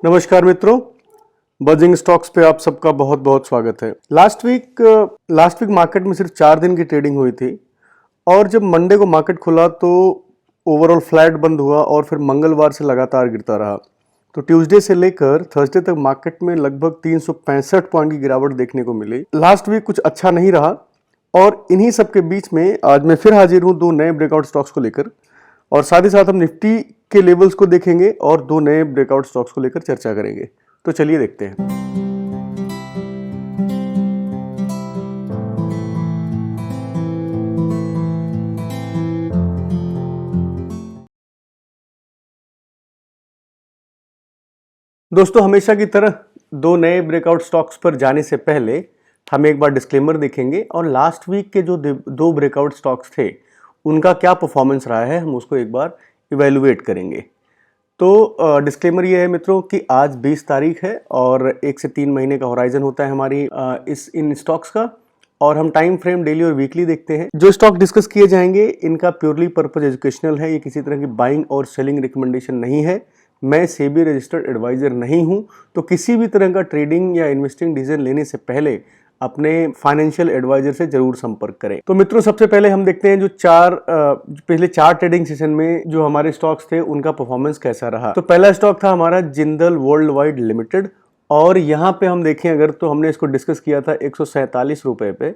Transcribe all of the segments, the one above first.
नमस्कार मित्रों, buzzing stocks पे आप सबका बहुत बहुत स्वागत है। लास्ट वीक मार्केट में सिर्फ 4 दिन की ट्रेडिंग हुई थी और जब मंडे को मार्केट खुला तो ओवरऑल फ्लैट बंद हुआ और फिर मंगलवार से लगातार गिरता रहा। तो ट्यूसडे से लेकर थर्सडे तक मार्केट में लगभग 365 पॉइंट की गिरावट देखने को मिली। लास्ट वीक कुछ अच्छा नहीं रहा और इन्हीं सब के बीच में आज मैं फिर हाजिर हूँ 2 नए ब्रेकआउट स्टॉक्स को लेकर और साथ ही साथ हम निफ्टी के लेवल्स को देखेंगे और 2 नए ब्रेकआउट स्टॉक्स को लेकर चर्चा करेंगे। तो चलिए देखते हैं। दोस्तों, हमेशा की तरह 2 नए ब्रेकआउट स्टॉक्स पर जाने से पहले हम एक बार डिस्क्लेमर देखेंगे और लास्ट वीक के जो 2 ब्रेकआउट स्टॉक्स थे उनका क्या परफॉर्मेंस रहा है हम उसको एक बार इवेल्युएट करेंगे। तो डिस्क्लेमर ये है मित्रों कि आज 20 तारीख है और 1 से 3 महीने का होराइजन होता है हमारी इन स्टॉक्स का और हम टाइम फ्रेम डेली और वीकली देखते हैं। जो स्टॉक डिस्कस किए जाएंगे इनका प्योरली पर्पज एजुकेशनल है, ये किसी तरह की बाइंग और सेलिंग रिकमेंडेशन नहीं है। मैं सेबी रजिस्टर्ड एडवाइजर नहीं हूं, तो किसी भी तरह का ट्रेडिंग या इन्वेस्टिंग डिसीजन लेने से पहले अपने फाइनेंशियल एडवाइजर से जरूर संपर्क करें। तो मित्रों, सबसे पहले हम देखते हैं जो पिछले 4 ट्रेडिंग सेशन में जो हमारे स्टॉक्स थे उनका परफॉर्मेंस कैसा रहा। तो पहला स्टॉक था हमारा जिंदल वर्ल्ड वाइड लिमिटेड और यहाँ पे हम देखें अगर तो हमने इसको डिस्कस किया था 147 रुपए पे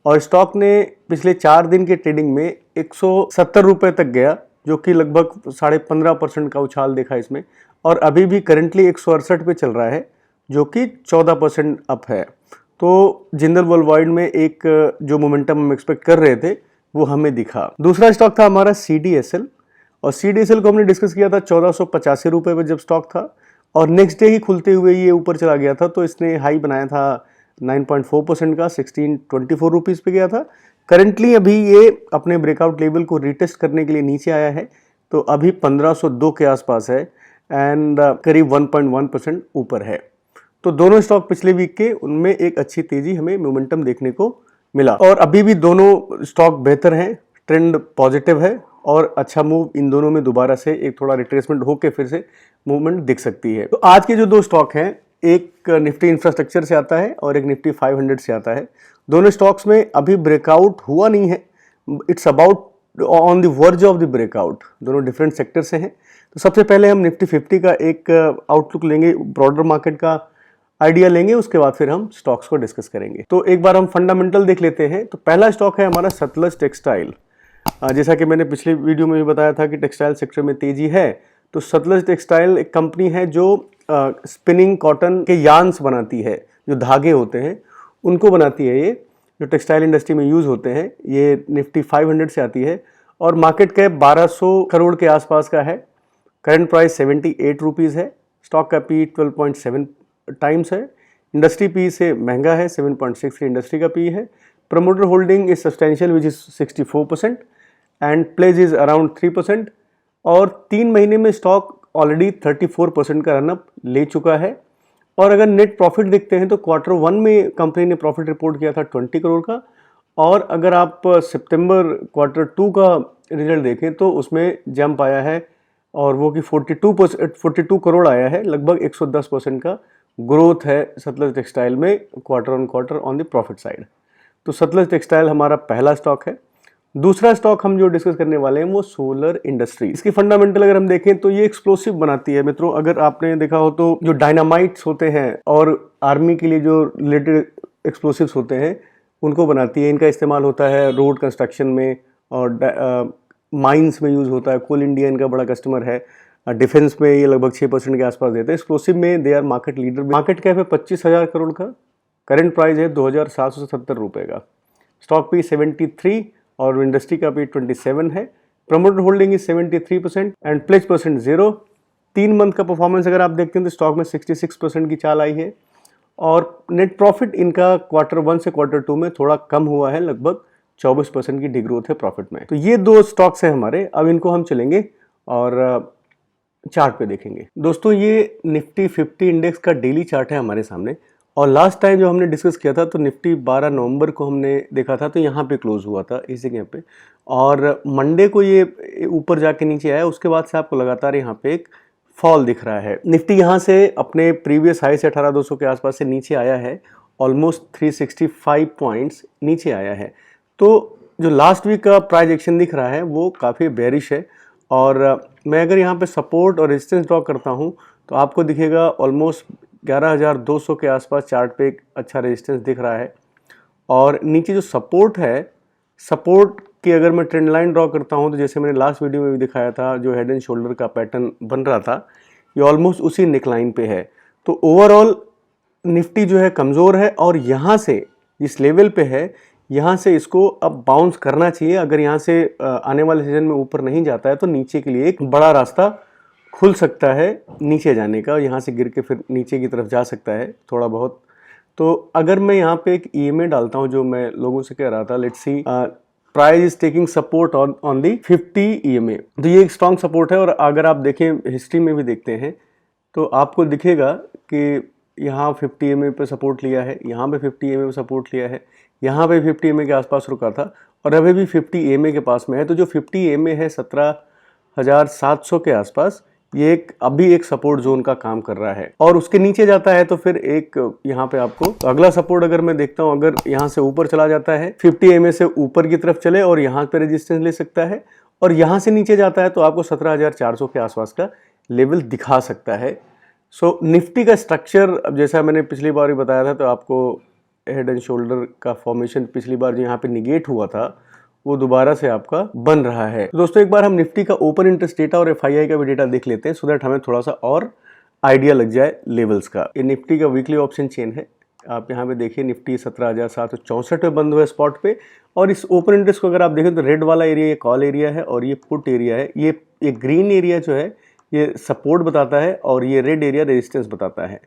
और स्टॉक ने पिछले 4 दिन के ट्रेडिंग में 170 रुपए तक गया, जो कि लगभग 15.5% का उछाल देखा इसमें और अभी भी करेंटली 168 पे चल रहा है, जो कि 14% अप है। तो जिंदल वर्ल्ड वाइड में एक जो मोमेंटम हम एक्सपेक्ट कर रहे थे वो हमें दिखा। दूसरा स्टॉक था हमारा CDSL और CDSL को हमने डिस्कस किया था 1485 रुपए पे जब स्टॉक था और नेक्स्ट डे ही खुलते हुए ये ऊपर चला गया था, तो इसने हाई बनाया था 9.4% का 1624 रुपीज़ पे गया था। करेंटली अभी ये अपने ब्रेकआउट लेवल को रिटेस्ट करने के लिए नीचे आया है, तो अभी 1502 के आसपास है एंड करीब 1.1% ऊपर है। तो दोनों स्टॉक पिछले वीक के उनमें एक अच्छी तेजी हमें मोमेंटम देखने को मिला और अभी भी दोनों स्टॉक बेहतर हैं, ट्रेंड पॉजिटिव है और अच्छा मूव इन दोनों में दोबारा से एक थोड़ा रिट्रेसमेंट होकर फिर से मूवमेंट दिख सकती है। तो आज के जो 2 स्टॉक हैं, एक निफ्टी इंफ्रास्ट्रक्चर से आता है और एक निफ्टी 500 से आता है। दोनों स्टॉक्स में अभी ब्रेकआउट हुआ नहीं है, it's about on the verge of the breakout. दोनों डिफरेंट सेक्टर से हैं। तो सबसे पहले हम निफ्टी 50 का एक आउटलुक लेंगे, ब्रॉडर मार्केट का आइडिया लेंगे, उसके बाद फिर हम स्टॉक्स को डिस्कस करेंगे। तो एक बार हम फंडामेंटल देख लेते हैं। तो पहला स्टॉक है हमारा सतलज टेक्सटाइल। जैसा कि मैंने पिछले वीडियो में भी बताया था कि टेक्सटाइल सेक्टर में तेजी है, तो सतलज टेक्सटाइल एक कंपनी है जो स्पिनिंग कॉटन के यार्न्स बनाती है, जो धागे होते हैं उनको बनाती है, ये जो टेक्सटाइल इंडस्ट्री में यूज होते हैं। ये निफ्टी 500 से आती है और मार्केट कैप 1200 करोड़ के आसपास का है। करंट प्राइस 78 रुपीज़ है। स्टॉक का पी 12.7 टाइम्स है। इंडस्ट्री पी से महंगा है, 7.63 इंडस्ट्री का पी है। Promoter holding is substantial which is 64% and pledge is around 3% और 3 महीने में स्टॉक ऑलरेडी 34% का रनअप ले चुका है। और अगर नेट प्रॉफिट देखते हैं तो Q1 में कंपनी ने प्रॉफिट रिपोर्ट किया था 20 करोड़ का और अगर आप सितंबर Q2 का रिजल्ट देखें तो उसमें जंप आया है और वो कि 42 करोड़ आया है, लगभग 110% का ग्रोथ है सतलज टेक्सटाइल में quarter on quarter on the profit side. तो सतलज टेक्सटाइल हमारा पहला स्टॉक है। दूसरा स्टॉक हम जो डिस्कस करने वाले हैं वो सोलर इंडस्ट्री। इसकी फंडामेंटल अगर हम देखें तो ये एक्सप्लोसिव बनाती है मित्रों। अगर आपने देखा हो तो जो डायनामाइट्स होते हैं और आर्मी के लिए जो रिलेटेड एक्सप्लोसिव्स होते हैं उनको बनाती है। इनका इस्तेमाल होता है रोड कंस्ट्रक्शन में और माइंस में यूज होता है। कोल इंडिया इनका बड़ा कस्टमर है। डिफेंस में ये लगभग 6% के आसपास देते हैं। एक्सप्लोसिव में they are market leader. Market cap है 25,000 करोड़ का। करंट प्राइस है 2,770 रुपये का। स्टॉक पी 73 और इंडस्ट्री का पी 27 है। Promoter holding is 73% and pledge percent 0। 3 month का परफॉर्मेंस अगर आप देखते हैं तो स्टॉक में 66% की चाल आई है और नेट प्रॉफिट इनका Q1 से Q2 में थोड़ा कम हुआ है, लगभग 24% की डिग्रोथ है प्रॉफिट में। तो ये 2 स्टॉक्स हैं हमारे। अब इनको हम चलेंगे और चार्ट पे देखेंगे। दोस्तों, ये निफ्टी 50 इंडेक्स का डेली चार्ट है हमारे सामने और लास्ट टाइम जब हमने डिस्कस किया था तो निफ्टी 12 नवंबर को हमने देखा था, तो यहाँ पे क्लोज हुआ था इसी जगह पे और मंडे को ये ऊपर जाके नीचे आया। उसके बाद से आपको लगातार यहाँ पे एक फॉल दिख रहा है। निफ्टी यहाँ से अपने प्रीवियस हाई से 18,200 के आसपास से नीचे आया है, ऑलमोस्ट 365 पॉइंट्स नीचे आया है। तो जो लास्ट वीक का प्राइस एक्शन दिख रहा है वो काफ़ी बेरिश है, और मैं अगर यहाँ पे सपोर्ट और रेजिस्टेंस ड्रॉ करता हूँ तो आपको दिखेगा ऑलमोस्ट 11,200 के आसपास चार्ट पे एक अच्छा रेजिस्टेंस दिख रहा है। और नीचे जो सपोर्ट है, सपोर्ट की अगर मैं ट्रेंड लाइन ड्रॉ करता हूँ तो जैसे मैंने लास्ट वीडियो में भी दिखाया था, जो हेड एंड शोल्डर का पैटर्न बन रहा था, ये ऑलमोस्ट उसी नेकलाइन पे है। तो ओवरऑल निफ्टी जो है कमज़ोर है, और यहाँ से इस लेवल पे है, यहाँ से इसको अब बाउंस करना चाहिए। अगर यहाँ से आने वाले सीजन में ऊपर नहीं जाता है तो नीचे के लिए एक बड़ा रास्ता खुल सकता है नीचे जाने का, और यहाँ से गिर के फिर नीचे की तरफ जा सकता है थोड़ा बहुत। तो अगर मैं यहाँ पे एक ईएमए डालता हूँ, जो मैं लोगों से कह रहा था, let's see price is taking support on the 50 EMA, तो ये एक स्ट्रॉन्ग सपोर्ट है। और अगर आप देखें, हिस्ट्री में भी देखते हैं तो आपको दिखेगा कि यहाँ 50 ईएमए पे सपोर्ट लिया है, यहाँ पे 50 ईएमए पे सपोर्ट लिया है, यहाँ पे 50 ईएमए के आसपास रुका था, और अभी भी 50 ईएमए के पास में है। तो जो 50 ईएमए है 17,700 के आसपास, ये अभी एक सपोर्ट जोन का काम कर रहा है। और उसके नीचे जाता है तो फिर एक यहाँ पे आपको अगला सपोर्ट अगर मैं देखता हूँ, अगर यहाँ से ऊपर चला जाता है, 50 ईएमए से ऊपर की तरफ चले और यहाँ पे रेजिस्टेंस ले सकता है, और यहाँ से नीचे जाता है तो आपको 17,400 के आसपास का लेवल दिखा सकता है। सो निफ्टी का स्ट्रक्चर, अब जैसा मैंने पिछली बार ही बताया था, तो आपको हेड एंड शोल्डर का फॉर्मेशन पिछली बार जो यहाँ पे निगेट हुआ था वो दोबारा से आपका बन रहा है। तो दोस्तों एक बार हम निफ्टी का ओपन इंटरेस्ट डेटा और एफआईआई का भी डेटा देख लेते हैं, सो दैट हमें थोड़ा सा और आइडिया लग जाए लेवल्स का। ये निफ्टी का वीकली ऑप्शन चेन है। आप यहाँ पे देखिए, निफ्टी 17,764 पे बंद हुआ है स्पॉट पे, और इस ओपन इंटरेस्ट को अगर आप देखें तो रेड वाला एरिया ये कॉल एरिया है, और ये पुट एरिया है। ये ग्रीन एरिया जो है ये सपोर्ट बताता है, और ये रेड एरिया रेजिस्टेंस बताता है।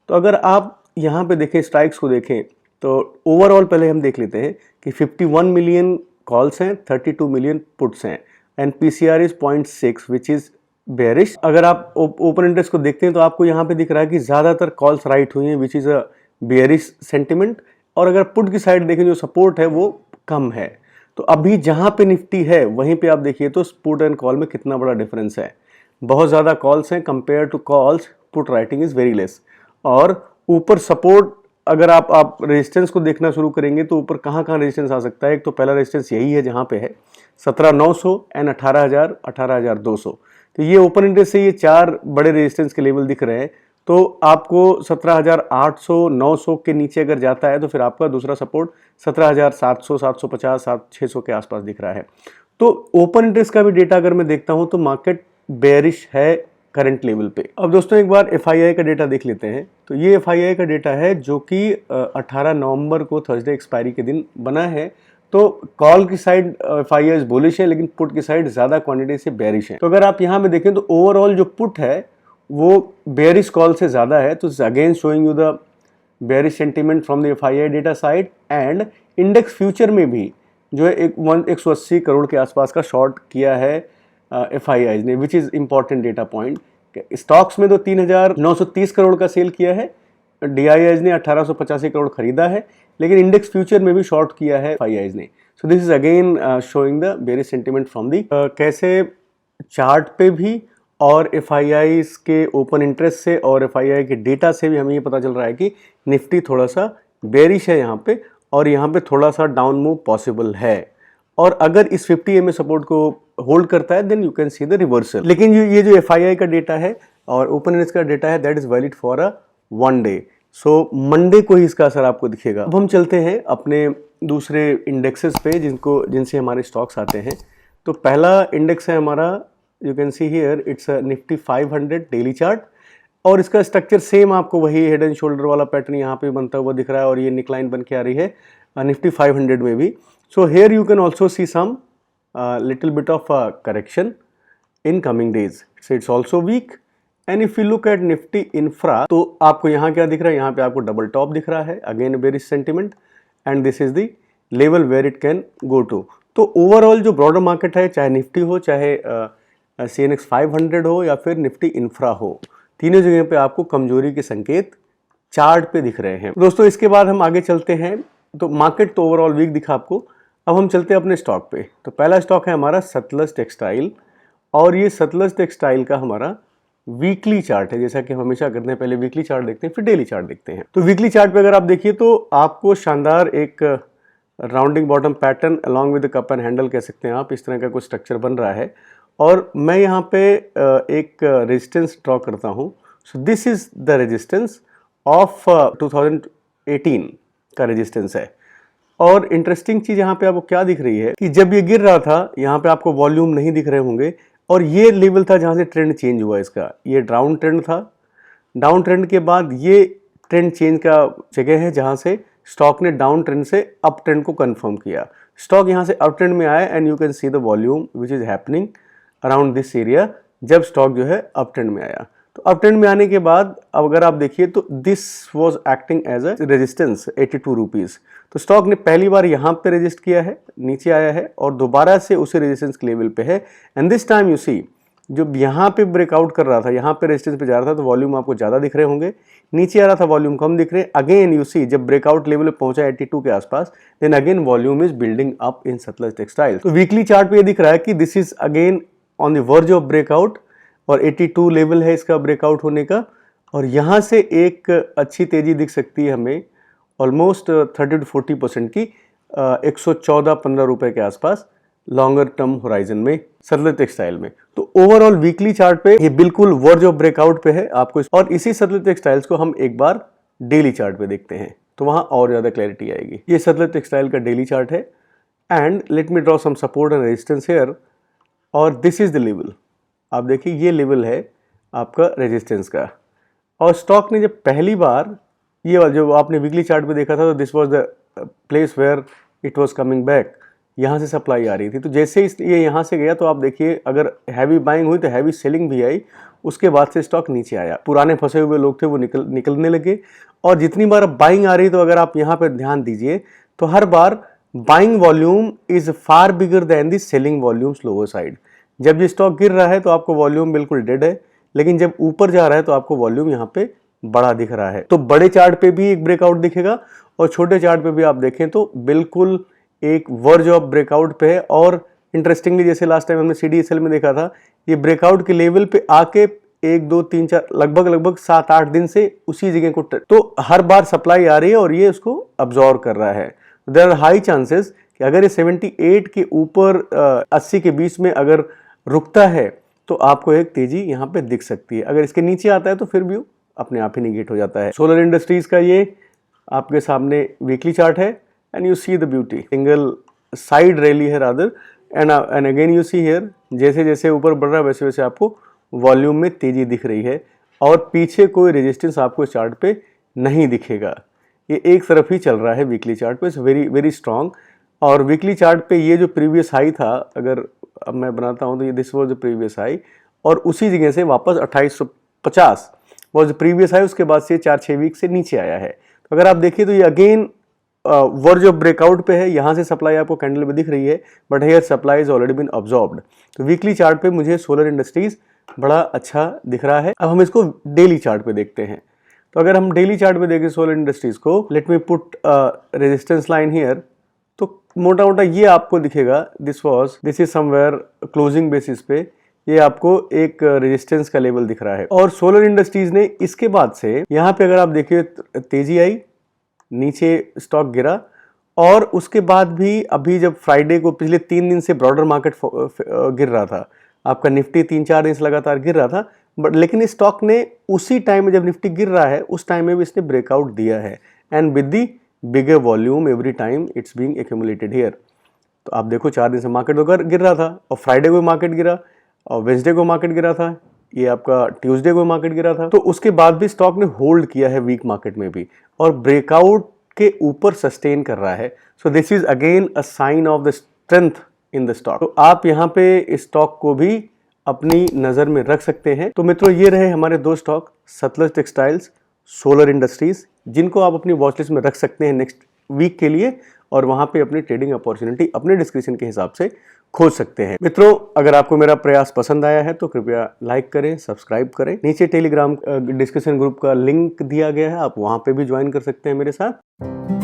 तो अगर आप यहाँ पे देखें, स्ट्राइक्स को देखें, तो ओवरऑल पहले हम देख लेते हैं कि 51 मिलियन कॉल्स हैं, 32 मिलियन पुट्स हैं, and PCR is 0.6 which is bearish. अगर आप ओपन इंटरेस्ट को देखते हैं तो आपको यहाँ पे दिख रहा है कि ज़्यादातर कॉल्स राइट हुई हैं, which is a bearish sentiment. और अगर पुट की साइड देखें, जो सपोर्ट है वो कम है। तो अभी जहाँ पे निफ्टी है वहीं पे आप देखिए तो पुट एंड कॉल में कितना बड़ा डिफरेंस है। बहुत ज़्यादा कॉल्स हैं compare to calls, put writing is very less. और ऊपर सपोर्ट, अगर आप रेजिस्टेंस को देखना शुरू करेंगे तो ऊपर कहाँ रेजिस्टेंस आ सकता है। एक तो पहला रेजिस्टेंस यही है जहाँ पे है 17,900 एंड 18,200। तो ये ओपन इंटरेस्ट से ये चार बड़े रेजिस्टेंस के लेवल दिख रहे हैं। तो आपको 17,800 900 के नीचे अगर जाता है तो फिर आपका दूसरा सपोर्ट 17,700 750 600 के आसपास दिख रहा है। तो ओपन इंटरेस्ट का भी डेटा अगर मैं देखता हूँ तो मार्केट बेरिश है करंट लेवल पे। अब दोस्तों एक बार एफआईआई का डेटा देख लेते हैं। तो ये एफआईआई का डेटा है जो कि 18 नवंबर को थर्सडे एक्सपायरी के दिन बना है। तो कॉल की साइड एफआईआई बुलिश है, लेकिन पुट की साइड ज्यादा क्वांटिटी से बेरिश है। तो अगर आप यहाँ पे देखें तो ओवरऑल जो पुट है वो बेरिश कॉल से ज्यादा है। तो again showing you the bearish sentiment from the FII data side. And index future में भी जो है 180 करोड़ के आसपास का शॉर्ट किया है एफआईआई ने, which is important data point. Stocks में तो 3,930 करोड़ का सेल किया है, डीआईआईज ने 1885 करोड़ खरीदा है, लेकिन इंडेक्स फ्यूचर में भी शॉर्ट किया है एफआईआई ने। सो this is again showing the bearish sentiment from the कैसे चार्ट पे भी और एफआईआई के ओपन इंटरेस्ट से और एफआईआई के डेटा से भी हमें ये पता चल रहा है कि निफ्टी थोड़ा सा बेरिश है यहाँ पे, और यहाँ पे थोड़ा सा डाउन मूव पॉसिबल है। और अगर इस 50 EMA सपोर्ट को होल्ड करता है then you can see the reversal. लेकिन ये जो एफआईआई का डेटा है और ओपन इंटरेस्ट का डेटा है that is valid for a one day. So Monday को ही इसका असर आपको दिखेगा। अब हम चलते हैं अपने दूसरे इंडेक्सेस पे जिनसे हमारे स्टॉक्स आते हैं। तो पहला इंडेक्स है हमारा, you can see here, it's Nifty 500 daily chart, और इसका स्ट्रक्चर सेम आपको वही हेड एंड शोल्डर वाला पैटर्न यहाँ पे बनता हुआ दिख रहा है, और ये निकलाइन बन के आ रही है निफ्टी 500 में भी। So here you can also see some little bit of correction in coming days, so it's also weak. And if you look at Nifty infra, तो आपको यहाँ क्या दिख रहा है, यहाँ पे आपको डबल टॉप दिख रहा है, again bearish sentiment, and this is the level where it can go to. तो ओवरऑल जो ब्रॉडर मार्केट है, चाहे निफ्टी हो, चाहे CNX 500 हो, या फिर निफ्टी इंफ्रा हो, तीनों जगह पे आपको कमजोरी के संकेत चार्ट पे दिख रहे हैं। दोस्तों इसके बाद हम आगे चलते हैं। तो मार्केट तो ओवरऑल वीक दिखा आपको। अब हम चलते हैं अपने स्टॉक पे। तो पहला स्टॉक है हमारा सतलज टेक्सटाइल, और ये सतलज टेक्सटाइल का हमारा वीकली चार्ट है, जैसा कि हम हमेशा करते हैं, पहले वीकली चार्ट देखते हैं फिर डेली चार्ट देखते हैं। तो वीकली चार्ट पे अगर आप देखिए तो आपको शानदार एक rounding bottom pattern along with cup and handle कह सकते हैं आप, इस तरह का कुछ स्ट्रक्चर बन रहा है। और मैं यहाँ पे एक रेजिस्टेंस ड्रॉ करता हूँ। सो this is the resistance of 2018 का रेजिस्टेंस है। और इंटरेस्टिंग चीज यहाँ पे आपको क्या दिख रही है कि जब ये गिर रहा था, यहाँ पे आपको वॉल्यूम नहीं दिख रहे होंगे, और ये लेवल था जहाँ से ट्रेंड चेंज हुआ इसका। ये डाउन ट्रेंड था, डाउन ट्रेंड के बाद ये ट्रेंड चेंज का जगह है जहाँ से स्टॉक ने डाउन ट्रेंड से अप ट्रेंड को कंफर्म किया। स्टॉक यहाँ से अप ट्रेंड में आया and you can see the volume which is happening around this area जब स्टॉक जो है अप ट्रेंड में आया। तो अप ट्रेंड में आने के बाद अब अगर आप देखिए तो this was acting as a resistance 82 rupees. तो स्टॉक ने पहली बार यहाँ पे रेजिस्ट किया है, नीचे आया है और दोबारा से उसी रेजिस्टेंस के लेवल पे है। And this time you see जब यहाँ पे ब्रेकआउट कर रहा था, यहाँ पे रेजिस्टेंस पे जा रहा था तो वॉल्यूम आपको ज़्यादा दिख रहे होंगे, नीचे आ रहा था वॉल्यूम कम दिख रहे। अगेन यू सी जब ब्रेकआउट लेवल पे पहुंचा 82 के आसपास, then again volume is building up in Sutlej textile. तो वीकली चार्ट पे ये दिख रहा है कि this is again on the verge of breakout और 82 लेवल है इसका ब्रेकआउट होने का। और यहाँ से एक अच्छी तेजी दिख सकती है हमें ऑलमोस्ट 30 to 40% की 114-15 रुपए के आसपास लॉन्गर टर्म होराइजन में सतलज टेक्सटाइल में। तो ओवरऑल वीकली चार्ट पे ये बिल्कुल वर्ज ऑफ ब्रेकआउट पे है आपको। और इसी सतलज टेक्सटाइल्स को हम एक बार डेली चार्ट पे देखते हैं तो वहां और ज्यादा क्लैरिटी आएगी। ये सतलज टेक्सटाइल का डेली चार्ट है and let me draw some support and resistance here. और दिस इज द लेवल, आप देखिए ये लेवल है आपका रेजिस्टेंस का। और स्टॉक ने जब पहली बार ये जो आपने वीकली चार्ट पे देखा था तो this was the place where it was coming back, यहाँ से सप्लाई आ रही थी। तो जैसे ये यहाँ से गया तो आप देखिए अगर हैवी बाइंग हुई तो हैवी सेलिंग भी आई, उसके बाद से स्टॉक नीचे आया। पुराने फंसे हुए लोग थे वो निकलने लगे। और जितनी बार बाइंग आ रही तो अगर आप यहाँ पे ध्यान दीजिए तो हर बार buying volume is far bigger than the selling volumes lower side. जब ये स्टॉक गिर रहा है तो आपको वॉल्यूम बिल्कुल डेड है, लेकिन जब ऊपर जा रहा है तो आपको वॉल्यूम यहाँ पे बड़ा दिख रहा है। तो बड़े चार्ट पे भी एक ब्रेकआउट दिखेगा और छोटे चार्ट पे भी आप देखें तो बिल्कुल एक वर्ज ऑफ ब्रेकआउट पे है। और इंटरेस्टिंगली जैसे लास्ट टाइम हमने CDSL में देखा था, ये ब्रेकआउट के लेवल पे आके 1 2 3 4 लगभग 7-8 दिन से उसी जगह को तो हर बार सप्लाई आ रही है और ये उसको अब्जॉर्व कर रहा है। देयर आर हाई चांसेस कि अगर ये 78 के ऊपर 80 के बीच में अगर रुकता है तो आपको एक तेजी यहाँ पे दिख सकती है। अगर इसके नीचे आता है तो फिर भी अपने आप ही निगेट हो जाता है। सोलर इंडस्ट्रीज का ये आपके सामने वीकली चार्ट है and you see the beauty, single side rally है rather. And again you see here जैसे जैसे ऊपर बढ़ रहा है वैसे वैसे आपको वॉल्यूम में तेजी दिख रही है और पीछे कोई रेजिस्टेंस आपको चार्ट पे नहीं दिखेगा। ये एक तरफ ही चल रहा है वीकली चार्ट पे, इट्स वेरी वेरी स्ट्रॉन्ग। और वीकली चार्ट पे ये जो प्रीवियस हाई था, अगर अब मैं बनाता हूँ तो ये this was the previous high और उसी जगह से वापस 2850 वाज द प्रीवियस हाई। उसके बाद से 4-6 वीक से नीचे आया है। तो अगर आप देखिए तो ये अगेन वर्ज ऑफ ब्रेकआउट पे है। यहाँ से सप्लाई आपको कैंडल में दिख रही है but here supply is already been absorbed. तो वीकली चार्ट पे मुझे सोलर इंडस्ट्रीज बड़ा अच्छा दिख रहा है। अब हम इसको डेली चार्ट पे देखते हैं। तो अगर हम डेली चार्ट पे देखें सोलर इंडस्ट्रीज को, let me put resistance line here, तो मोटा मोटा ये आपको दिखेगा this is somewhere closing basis पे ये आपको एक रेजिस्टेंस का लेवल दिख रहा है। और सोलर इंडस्ट्रीज ने इसके बाद से यहाँ पे अगर आप देखिए तेजी आई, नीचे स्टॉक गिरा और उसके बाद भी अभी जब फ्राइडे को पिछले 3 दिन से ब्रॉडर मार्केट गिर रहा था, आपका निफ्टी 3-4 दिन से लगातार गिर रहा था, बट लेकिन इस स्टॉक ने उसी टाइम में जब निफ्टी गिर रहा है उस टाइम में भी इसने ब्रेकआउट दिया है and with the bigger volume every time it's being accumulated here. तो आप देखो 4 दिन से मार्केट गिर रहा था और फ्राइडे को मार्केट गिरा और वेंसडे को मार्केट गिरा था, ये आपका ट्यूसडे को मार्केट गिरा था। तो उसके बाद भी स्टॉक ने होल्ड किया है वीक मार्केट में भी और ब्रेकआउट के ऊपर सस्टेन कर रहा है। So this is again a sign of the strength in the stock. तो आप यहाँ पे इस स्टॉक को भी अपनी नजर में रख सकते हैं। तो मित्रों ये रहे हमारे 2 stock, Sutlej textiles, solar industries, जिनको आप अपनी वॉच लिस्ट में रख सकते हैं नेक्स्ट वीक के लिए और वहां पे अपनी ट्रेडिंग अपॉर्चुनिटी अपने डिस्क्रिप्शन के हिसाब से खोज सकते हैं। मित्रों अगर आपको मेरा प्रयास पसंद आया है तो कृपया लाइक करें, सब्सक्राइब करें। नीचे टेलीग्राम डिस्कशन ग्रुप का लिंक दिया गया है, आप वहां पे भी ज्वाइन कर सकते हैं मेरे साथ।